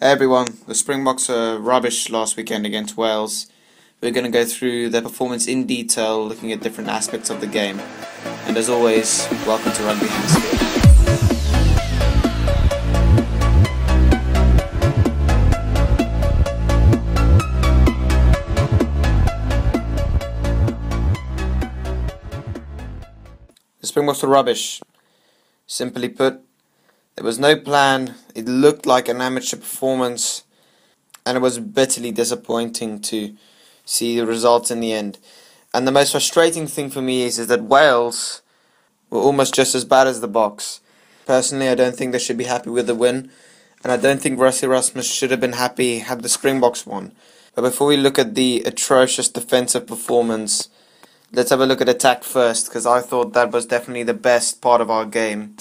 Hey everyone, the Springboks are rubbish last weekend against Wales. We're going to go through their performance in detail, looking at different aspects of the game. And as always, welcome to Rugby Hemisphere. The Springboks were rubbish. Simply put, there was no plan. It looked like an amateur performance, and it was bitterly disappointing to see the results in the end. And the most frustrating thing for me is that Wales were almost just as bad as the Boks. Personally, I don't think they should be happy with the win, and I don't think Rassie Erasmus should have been happy had the Springboks won. But before we look at the atrocious defensive performance, let's have a look at attack first, because I thought that was definitely the best part of our game.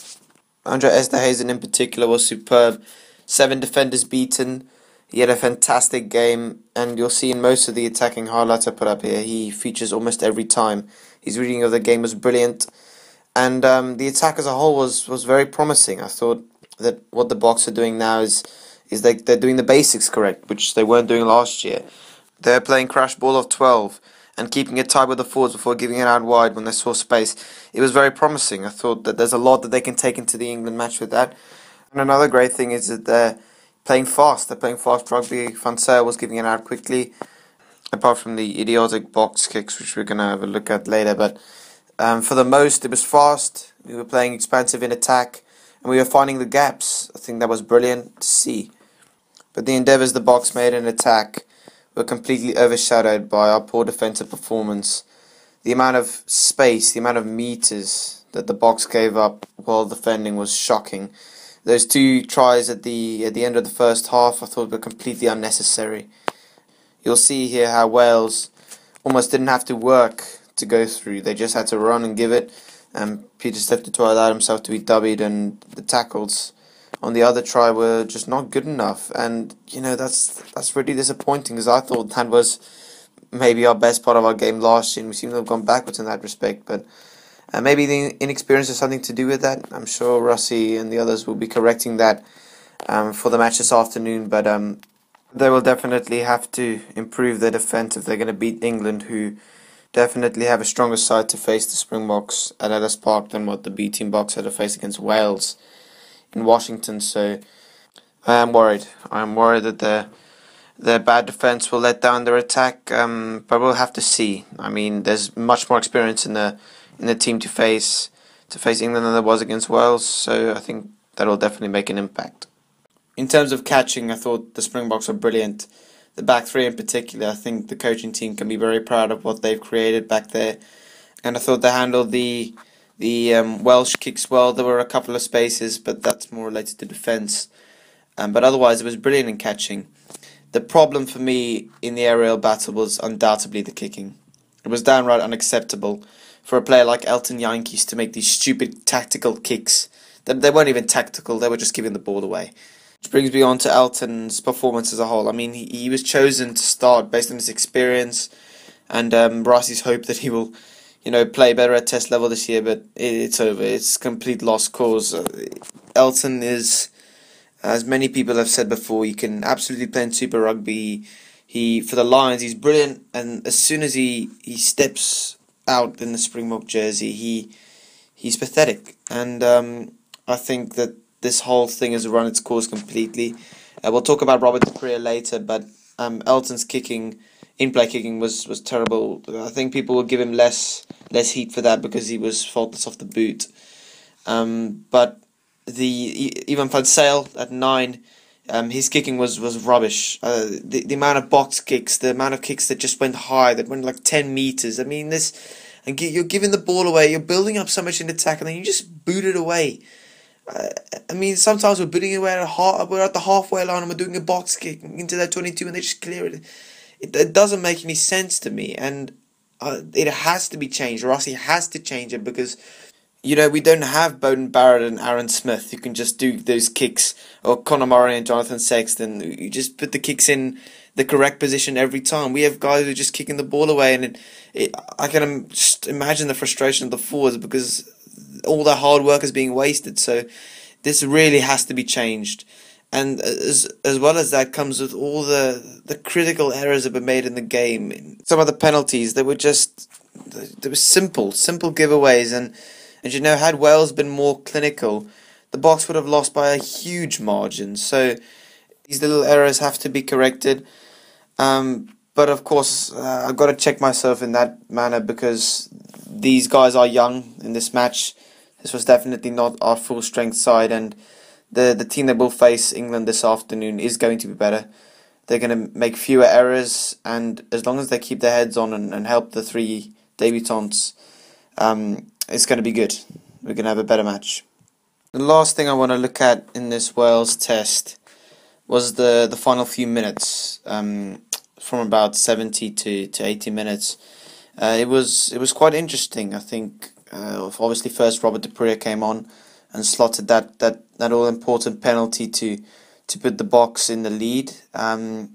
Andre Esterhuizen in particular was superb. 7 defenders beaten. He had a fantastic game, and you'll see in most of the attacking highlights I put up here, he features almost every time. His reading of the game was brilliant, and the attack as a whole was very promising. I thought that what the Boks are doing now is they're doing the basics correct, which they weren't doing last year. They're playing crash ball of 12 and keeping it tight with the forwards before giving it out wide when they saw space. It was very promising. I thought that there's a lot that they can take into the England match with that. And another great thing is that they're playing fast. They're playing fast rugby. Van Zyl was giving it out quickly, apart from the idiotic box kicks, which we're going to have a look at later. But for the most, it was fast. We were playing expansive in attack, and we were finding the gaps. I think that was brilliant to see. But the endeavours the Boks made in attack were completely overshadowed by our poor defensive performance. The amount of space, the amount of meters that the Boks gave up while defending was shocking. Those 2 tries at the end of the first half I thought were completely unnecessary. You'll see here how Wales almost didn't have to work to go through. They just had to run and give it. Pieter-Steph du Toit allowed himself to be dubbied, and the tackles on the other try were just not good enough. And you know, that's really disappointing, because I thought that was maybe our best part of our game last year, and we seem to have gone backwards in that respect. But maybe the inexperience has something to do with that. I'm sure Russie and the others will be correcting that for the match this afternoon. But they will definitely have to improve their defence if they're going to beat England, who definitely have a stronger side to face the Springboks at Ellis Park than what the B Team Boks had to face against Wales in Washington. So I am worried. I am worried that their bad defence will let down their attack. But we'll have to see. I mean, there's much more experience in the team to face England than there was against Wales. So I think that will definitely make an impact. In terms of catching, I thought the Springboks were brilliant. The back 3 in particular, I think the coaching team can be very proud of what they've created back there. And I thought they handled the Welsh kicks well. There were a couple of spaces, but that's more related to defence. But otherwise, it was brilliant in catching. The problem for me in the aerial battle was undoubtedly the kicking. It was downright unacceptable for a player like Elton Jantjies to make these stupid tactical kicks. They weren't even tactical, they were just giving the ball away. Which brings me on to Elton's performance as a whole. I mean, he was chosen to start based on his experience, and Rassie's hope that he will, play better at test level this year, but it's over. It's complete lost cause. Elton is, as many people have said before, he can absolutely play in Super Rugby. For the Lions, he's brilliant, and as soon as he steps out in the Springbok jersey, he's pathetic. And I think that this whole thing has run its course completely. We'll talk about Robert de Korea later, but Elton's in-play kicking was terrible. I think people will give him less heat for that because he was faultless off the boot. But even Van Zyl at 9, his kicking was rubbish. The amount of box kicks, the amount of kicks that just went high, that went like 10 meters. I mean, you're giving the ball away, you're building up so much in attack, and then you just boot it away. I mean, sometimes we're booting it away we're at the halfway line and we're doing a box kick into their 22 and they just clear it. It doesn't make any sense to me, and it has to be changed. Rassie has to change it, because we don't have Bowden Barrett and Aaron Smith who can just do those kicks, or Conor Murray and Jonathan Sexton. You just put the kicks in the correct position every time. We have guys who are just kicking the ball away, and I can just imagine the frustration of the forwards, because all their hard work is being wasted. So this really has to be changed. And as well as that comes with all the critical errors that were made in the game. Some of the penalties, they were simple giveaways, and had Wales been more clinical, the Box would have lost by a huge margin. So these little errors have to be corrected. But of course, I've got to check myself in that manner because these guys are young in this match. This was definitely not our full strength side, and the team that will face England this afternoon is going to be better. They're going to make fewer errors, and as long as they keep their heads on and help the three debutants, it's going to be good. We're going to have a better match. The last thing I want to look at in this Wales test was the final few minutes, from about 70 to 80 minutes. It was quite interesting. I think obviously first Robert de Pree came on and slotted that all important penalty to put the Box in the lead, and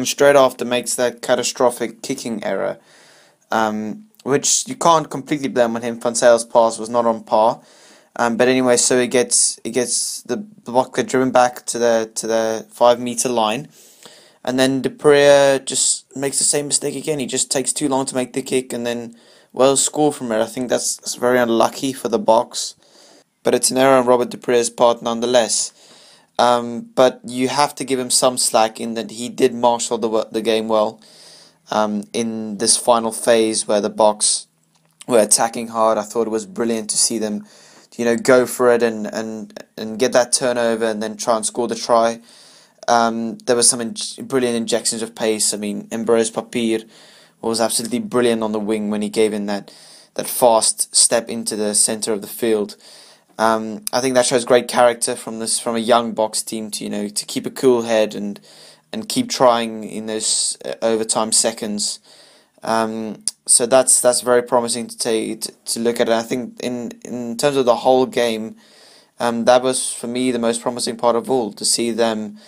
straight after makes that catastrophic kicking error, which you can't completely blame on him. Van Zijl's pass was not on par. But anyway, so he gets the Box driven back to the 5 meter line, and then de Pree just makes the same mistake again. He just takes too long to make the kick, and then Wales score from it. I think that's very unlucky for the Box, but it's an error on Robert de Pree's part nonetheless. But you have to give him some slack in that he did marshal the game well, in this final phase where the Box were attacking hard. I thought it was brilliant to see them go for it and get that turnover and then try and score the try. There was some brilliant injections of pace. I mean, Ambrose Papier was absolutely brilliant on the wing when he gave in that fast step into the centre of the field. I think that shows great character from a young Box team to keep a cool head and keep trying in those overtime seconds. So that's very promising to look at. And I think in terms of the whole game, that was for me the most promising part of all, to see them.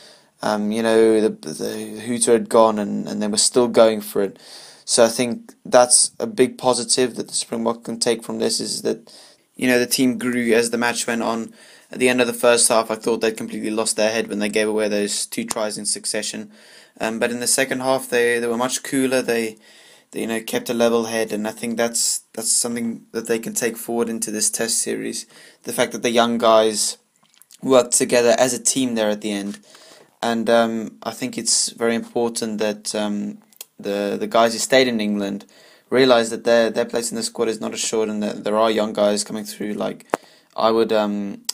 The hooter had gone and they were still going for it. So I think that's a big positive that the Springbok can take from this, is that the team grew as the match went on. At the end of the first half, I thought they'd completely lost their head when they gave away those 2 tries in succession. But in the second half, they were much cooler. They kept a level head, and I think that's something that they can take forward into this test series. The fact that the young guys worked together as a team there at the end, and I think it's very important that the guys who stayed in England realise that their place in the squad is not assured, and that there are young guys coming through. Like, I would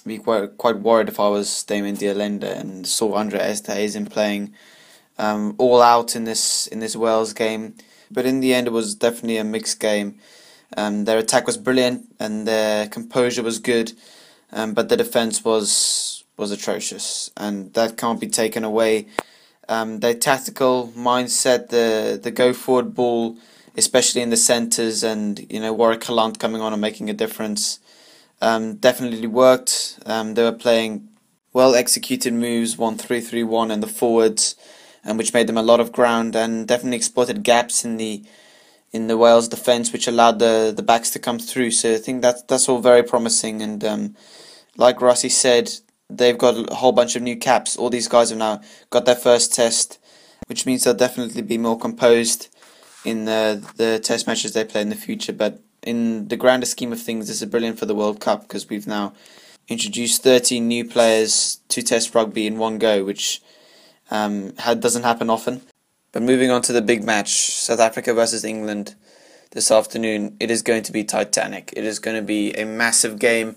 be quite worried if I was Damien Dialenda and saw Andre Esterhuizen playing all out in this Wales game. But in the end, it was definitely a mixed game. Their attack was brilliant and their composure was good, but the defence was atrocious, and that can't be taken away. Their tactical mindset, the go forward ball, especially in the centres, and Warwick Gallant coming on and making a difference, definitely worked. They were playing well executed moves, 1-3-3-1, and the forwards, which made them a lot of ground and definitely exploited gaps in the Wales defence, which allowed the backs to come through. So I think that's all very promising. And like Rossi said, they've got a whole bunch of new caps. All these guys have now got their first test, which means they'll definitely be more composed in the test matches they play in the future. But in the grander scheme of things, this is brilliant for the World Cup, because we've now introduced 13 new players to Test rugby in one go, which doesn't happen often. But moving on to the big match, South Africa versus England this afternoon, it is going to be titanic. It is going to be a massive game.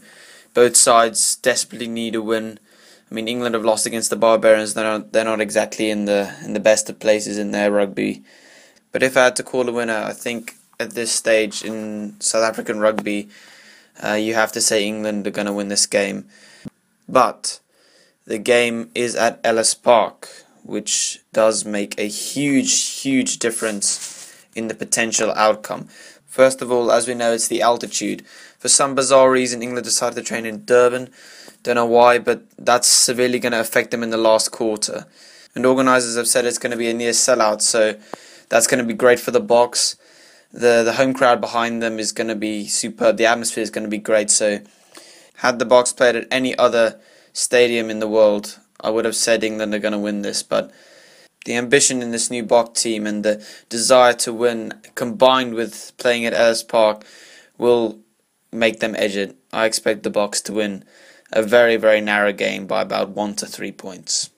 Both sides desperately need a win. I mean, England have lost against the Barbarians. They're not exactly in the best of places in their rugby. But if I had to call a winner, I think at this stage in South African rugby, you have to say England are going to win this game. But the game is at Ellis Park, which does make a huge difference in the potential outcome. First of all, as we know, it's the altitude. For some bizarre reason, England decided to train in Durban. Don't know why, but that's severely going to affect them in the last quarter. And organisers have said it's going to be a near sellout, so that's going to be great for the Box. The home crowd behind them is going to be superb. The atmosphere is going to be great. So had the Box played at any other stadium in the world, I would have said England are going to win this, but the ambition in this new Bok team and the desire to win, combined with playing at Ellis Park, will make them edge it. I expect the Boks to win a very, very narrow game by about 1 to 3 points.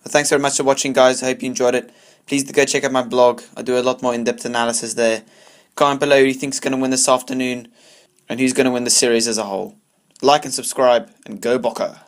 Well, thanks very much for watching, guys. I hope you enjoyed it. Please do go check out my blog. I do a lot more in-depth analysis there. Comment below who you think is going to win this afternoon and who's going to win the series as a whole. Like and subscribe, and go Bokke!